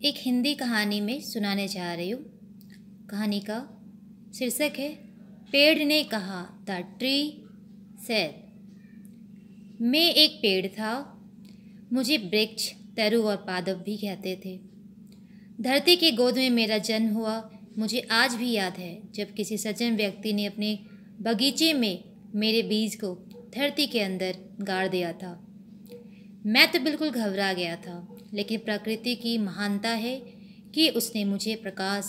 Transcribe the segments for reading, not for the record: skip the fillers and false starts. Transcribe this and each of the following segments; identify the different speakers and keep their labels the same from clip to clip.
Speaker 1: एक हिंदी कहानी में सुनाने जा रही हूँ। कहानी का शीर्षक है पेड़ ने कहा। The tree said. मैं एक पेड़ था। मुझे वृक्ष, तरु और पादप भी कहते थे। धरती की गोद में मेरा जन्म हुआ। मुझे आज भी याद है जब किसी सज्जन व्यक्ति ने अपने बगीचे में मेरे बीज को धरती के अंदर गाड़ दिया था। मैं तो बिल्कुल घबरा गया था, लेकिन प्रकृति की महानता है कि उसने मुझे प्रकाश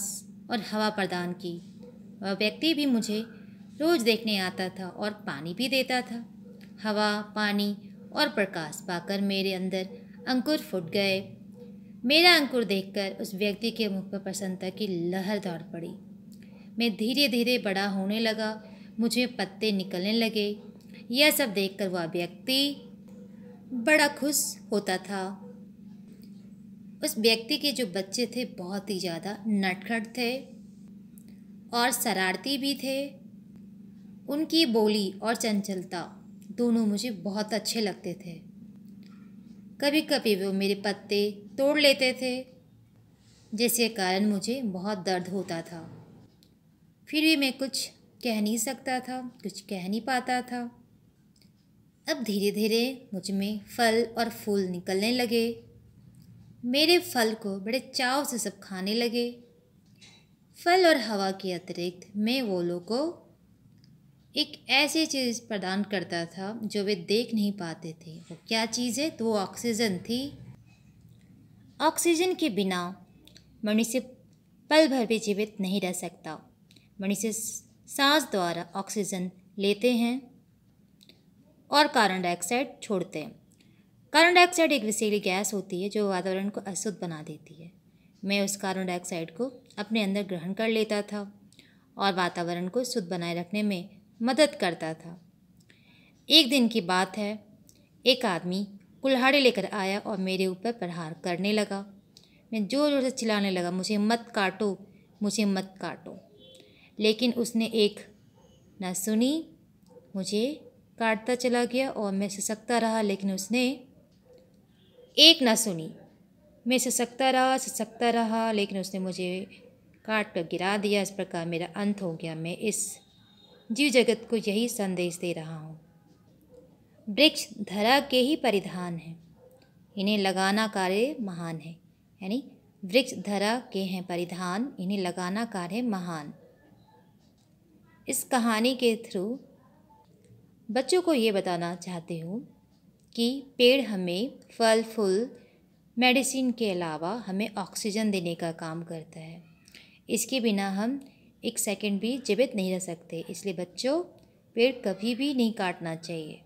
Speaker 1: और हवा प्रदान की। वह व्यक्ति भी मुझे रोज़ देखने आता था और पानी भी देता था। हवा, पानी और प्रकाश पाकर मेरे अंदर अंकुर फूट गए। मेरा अंकुर देखकर उस व्यक्ति के मुख पर प्रसन्नता की लहर दौड़ पड़ी। मैं धीरे धीरे बड़ा होने लगा। मुझे पत्ते निकलने लगे। यह सब देखकर वह व्यक्ति बड़ा खुश होता था। उस व्यक्ति के जो बच्चे थे बहुत ही ज़्यादा नटखट थे और शरारती भी थे। उनकी बोली और चंचलता दोनों मुझे बहुत अच्छे लगते थे। कभी कभी वो मेरे पत्ते तोड़ लेते थे, जिसके कारण मुझे बहुत दर्द होता था। फिर भी मैं कुछ कह नहीं सकता था, कुछ कह नहीं पाता था। अब धीरे धीरे मुझ में फल और फूल निकलने लगे। मेरे फल को बड़े चाव से सब खाने लगे। फल और हवा के अतिरिक्त मैं वो लोगों को एक ऐसी चीज़ प्रदान करता था जो वे देख नहीं पाते थे। वो क्या चीज़ है? तो वो ऑक्सीजन थी। ऑक्सीजन के बिना मनुष्य पल भर भी जीवित नहीं रह सकता। मनुष्य सांस द्वारा ऑक्सीजन लेते हैं और कार्बन डाइऑक्साइड छोड़ते हैं। कार्बन डाइऑक्साइड एक विषैली गैस होती है जो वातावरण को अशुद्ध बना देती है। मैं उस कार्बन डाइऑक्साइड को अपने अंदर ग्रहण कर लेता था और वातावरण को शुद्ध बनाए रखने में मदद करता था। एक दिन की बात है, एक आदमी कुल्हाड़ी लेकर आया और मेरे ऊपर प्रहार करने लगा। मैं जोर जोर से चिल्लाने लगा, मुझे मत काटो, मुझे मत काटो। लेकिन उसने एक न सुनी, मुझे काटता चला गया और मैं ससकता रहा। लेकिन उसने एक न सुनी। मैं ससकता रहा, लेकिन उसने मुझे काट कर गिरा दिया। इस प्रकार मेरा अंत हो गया। मैं इस जीव जगत को यही संदेश दे रहा हूँ। वृक्ष धरा के ही परिधान हैं, इन्हें लगाना कार्य महान है। यानी वृक्ष धरा के हैं परिधान, इन्हें लगाना कार्य महान। इस कहानी के थ्रू बच्चों को ये बताना चाहती हूँ कि पेड़ हमें फल फूल मेडिसिन के अलावा हमें ऑक्सीजन देने का काम करता है। इसके बिना हम एक सेकंड भी जीवित नहीं रह सकते। इसलिए बच्चों, पेड़ कभी भी नहीं काटना चाहिए।